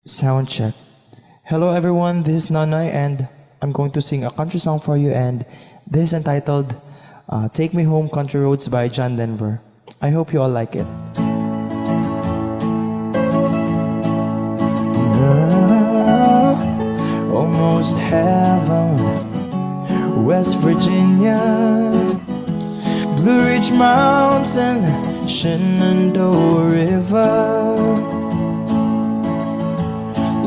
Sound check. Hello everyone, this is Nonoy and I'm going to sing a country song for you, and this is entitled Take Me Home Country Roads by John Denver. I hope you all like it. Almost heaven, West Virginia, Blue Ridge Mountain, Shenandoah River.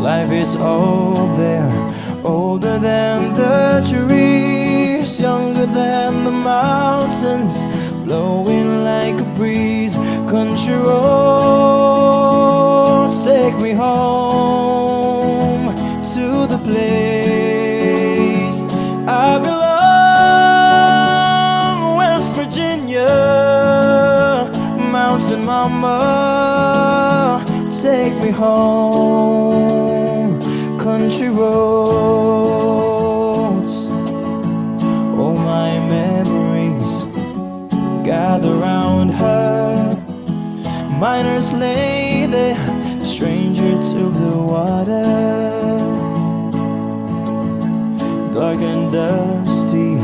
Life is old there, older than the trees, younger than the mountains, blowing like a breeze. Country roads take me home to the place I belong. West Virginia, mountain mama, take me home. Country roads, all my memories gather round her. Miners lay there, stranger to the water. Dark and dusty,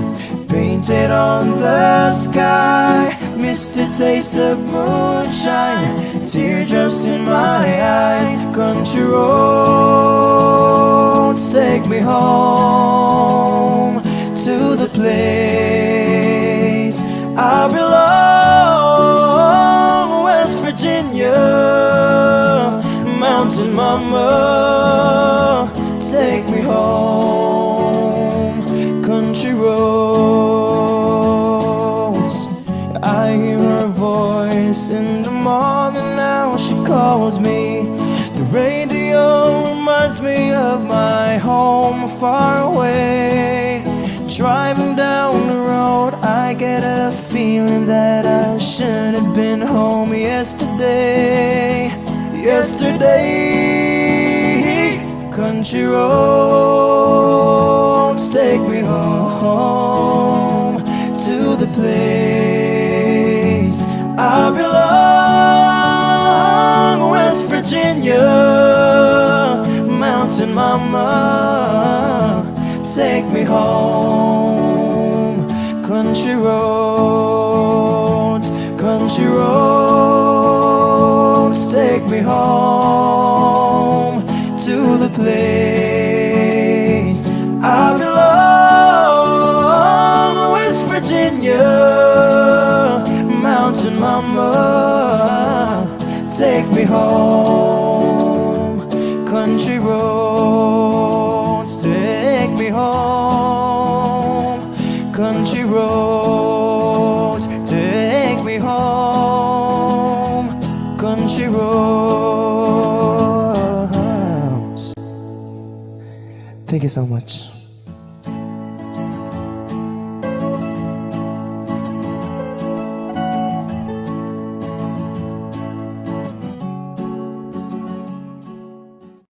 painted on the sky. Misty taste of moonshine, teardrops in my eyes. Country roads take me home to the place I belong. West Virginia, mountain mama, take me home. Country roads, I hear her voice in the morning now. She calls me. The radio reminds me of my home far away. Driving down the road, I get a feeling that I should have been home yesterday. Country roads take me home to the place I belong. West Virginia, mountain mama, take me home. Country roads, take me home to the place I belong. West Virginia, mountain mama, take me home. Country roads, take me home. Country roads, take me home. Country roads. Thank you so much.